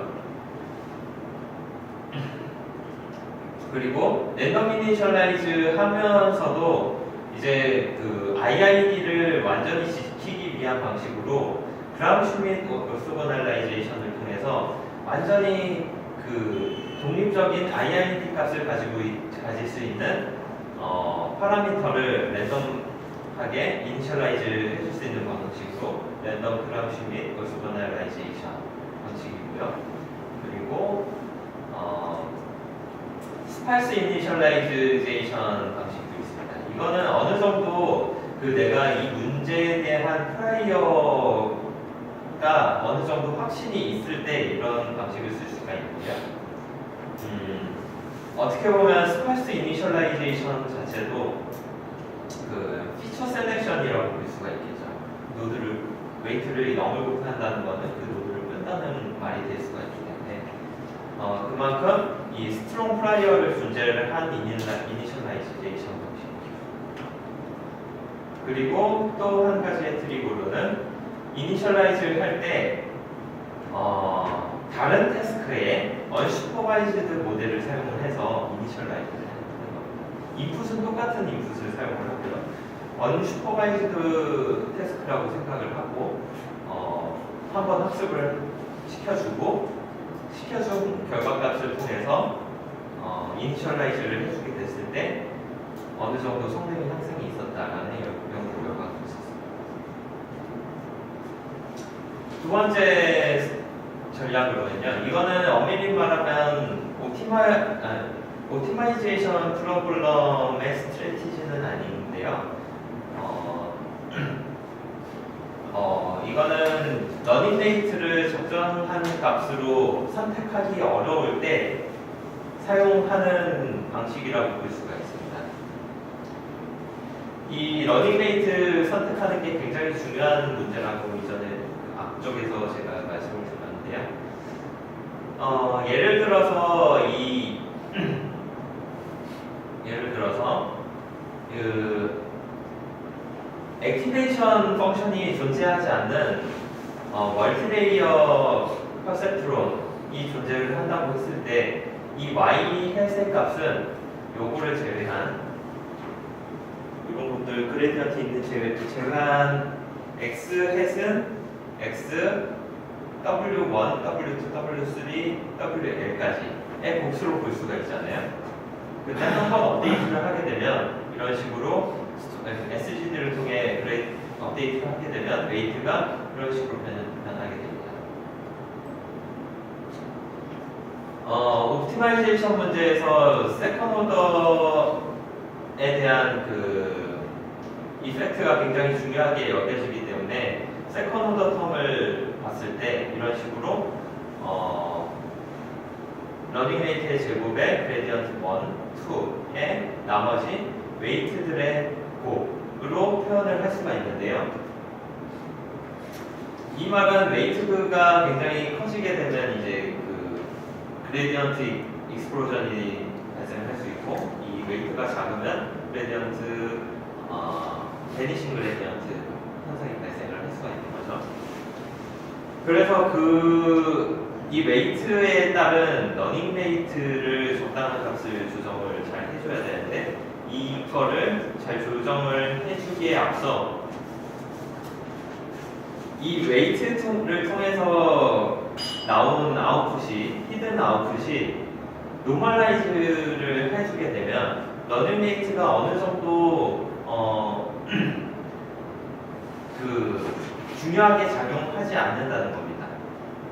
S1: 그리고 랜덤 이니셜라이즈 하면서도 이제 IID를 완전히 지키기 위한 방식으로 그라움 슈밋 오소거널라이제이션을 통해서 완전히 독립적인 IID 값을 가질 수 있는 파라미터를 랜덤하게 이니셜라이즈 해줄 수 있는 방식으로 랜덤 크라우시 및 오스버널라이제이션 방식이고요. 그리고 스파이스 이니셜라이제이션 방식도 있습니다. 이거는 어느 정도 내가 이 문제에 대한 프라이어가 어느 정도 확신이 있을 때 이런 방식을 쓸 수가 있고요. 어떻게 보면 스파이스 이니셜라이제이션 자체도 피처 셀렉션이라고 볼 수가 있겠죠. 노드를 웨이트를 0을 곱한다는 거는 그 노드를 끈다는 말이 될 수가 있기 때문에 그만큼 이 스트롱 프라이어를 존재를 한 이니셜라이제이션 방식입니다. 그리고 또 한 가지의 트릭으로는 이니셜라이즈를 할 때 다른 태스크에 언슈퍼바이즈드 모델을 사용을 해서 이니셜라이즈를 하는 겁니다. 인풋은 똑같은 인풋을 사용을 하고요. 언슈퍼바이즈드 태스크라고 생각을 하고 한번 학습을 시켜준 결과값을 통해서 이니셜라이즈를 해주게 됐을 때 어느 정도 성능의 향상이 있었다라는 연구 결과가 있었습니다. 두 번째 전략으로는요. 이거는 엄밀히 말하면 오티마이제이션 프로블럼의 스트래티지는 아닌데요. 이거는 러닝 데이트를 적정한 값으로 선택하기 어려울 때 사용하는 방식이라고 볼 수가 있습니다. 이 러닝 데이트 선택하는 게 굉장히 중요한 문제라고 이전에 앞쪽에서 제가 말씀을 드렸는데요. 예를 들어서 액티베이션 펑션이 존재하지 않는 멀티레이어 퍼셉트론이 존재를 한다고 했을 때 이 y 햇의 값은 요거를 제외한 이런 것들 그레디언트 있는 제외한 x 햇은 x w1, w2, w3, wl까지의 곱수로 볼 수가 있잖아요. 근데 한번 업데이트를 하게 되면 이런 식으로 SGD를 통해 업데이트를 하게 되면 웨이트가 이런 식으로 변하게 됩니다. 옵티마이제이션 문제에서 세컨 오더에 대한 이펙트가 굉장히 중요하게 여겨지기 때문에 세컨 오더 텀을 봤을 때 이런 식으로 러닝 레이트의 제곱에 그레디언트 1, 2의 나머지 웨이트들의 곱으로 표현을 할 수가 있는데요. 이 말은 웨이트가 굉장히 커지게 되면 이제 그레디언트 익스플로전이 발생할 수 있고 이 웨이트가 작으면 그레디언트 베니싱 그레디언트 현상이 발생을 할 수가 있는 거죠. 그래서 이 웨이트에 따른 러닝 웨이트를 적당한 값을 조정을 잘 해줘야 되는데 이거를 잘 조정을 해주기에 앞서 이 웨이트를 통해서 나오는 아웃풋이 히든 아웃풋이 노멀라이즈를 해주게 되면 러닝 웨이트가 어느 정도 중요하게 작용하지 않는다는 겁니다.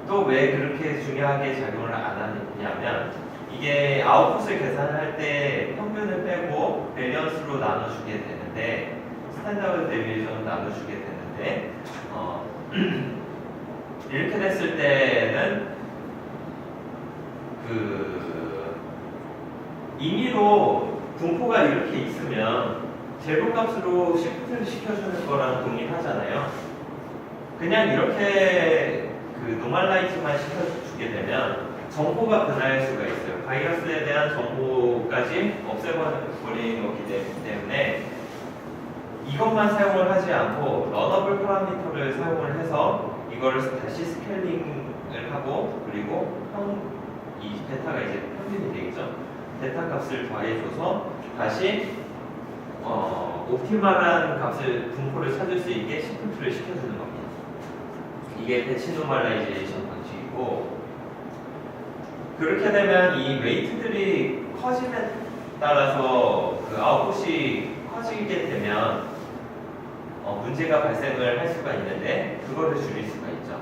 S1: 또 왜 그렇게 중요하게 작용을 안 하느냐면 이게 아웃풋을 계산할 때 평균을 빼고 밸런스로 나눠주게 되는데 스탠다드 데비에이션을 나눠주게 되는데 이렇게 됐을 때는 임의로 분포가 이렇게 있으면 제곱값으로 시프트를 시켜주는 거랑 동일하잖아요. 그냥 이렇게 노멀라이즈만 시켜주게 되면 정보가 변할 수가 있어요. 바이러스에 대한 정보까지 없애버리는 거기 때문에 이것만 사용을 하지 않고 러너블 파라미터를 사용을 해서 이거를 다시 스케일링을 하고 그리고 이 베타가 이제 평균이 되겠죠. 베타 값을 더해줘서 다시 옵티멀한 분포를 찾을 수 있게 시프트를 시켜주는 겁니다. 이게 배치 노멀라이제이션 방식이고 그렇게 되면 이 웨이트들이 커짐에 따라서 그 아웃풋이 커지게 되면 문제가 발생을 할 수가 있는데 그거를 줄일 수가 있죠.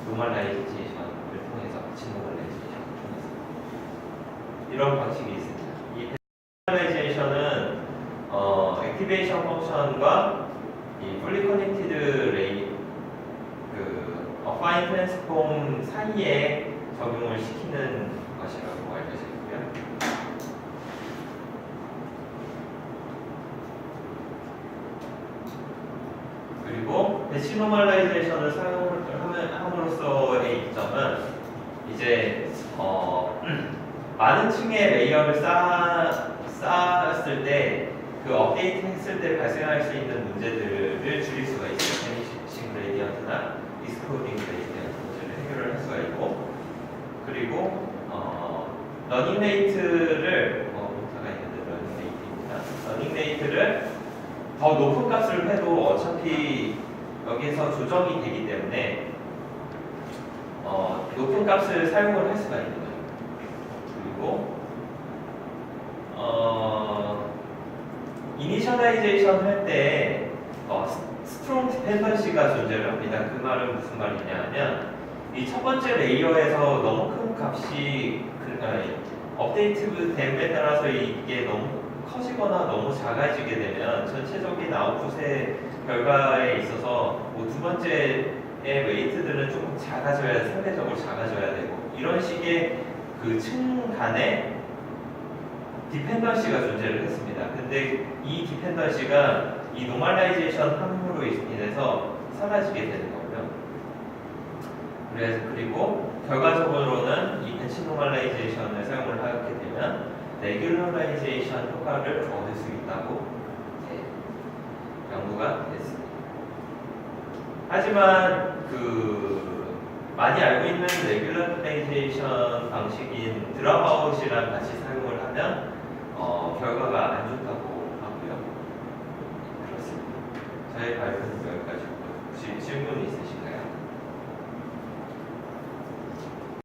S1: 노멀라이제이션을 통해서, 같이 노멀라이제이션을 통해서 이런 방식이 있습니다. 이 노멀라이제이션은 액티베이션 펑션과 이 fully connected ray 어파인 트랜스폼 사이에 적용을 시키는 것이라고 알려져 있고요. 그리고 배치 노멀라이제이션을 사용함으로써의 이점은 이제 많은 층의 레이어를 쌓았을 때 그 업데이트 했을 때 발생할 수 있는 문제들을 줄일 수가 있어요. 베니싱 그레디언트나 디스코딩 그레디언트 문제를 해결을 할 수가 있고, 그리고 러닝 레이트를 문자가 있는데 러닝 레이트를 더 높은 값을 해도 어차피 여기에서 조정이 되기 때문에 높은 값을 사용을 할 수가 있는 거예요. 그리고 이니셜라이제이션 할 때 스트롱 디펜던시가 존재를 합니다. 그 말은 무슨 말이냐 하면 이 첫 번째 레이어에서 너무 큰 값이 업데이트 됨에 따라서 이게 너무 커지거나 너무 작아지게 되면 전체적인 아웃풋의 결과에 있어서 두 번째의 웨이트들은 조금 작아져야, 상대적으로 작아져야 되고, 이런 식의 그 층 간에 디펜던시가 존재를 했습니다. 근데 이 디펜던시가 이 노멀라이제이션 함으로 인해서 사라지게 되는 거고요. 그리고 결과적으로는 이 배치 노멀라이제이션을 사용을 하게 되면 레귤러라이제이션 효과를 얻을 수 있다고 연구가 됐습니다. 하지만 많이 알고 있는 레귤러라이제이션 방식인 드롭아웃이랑 같이 사용을 하면 결과가 안 좋다고 하고요. 그렇습니다. 저희 발표는 여기까지고요. 혹시 질문 있으시면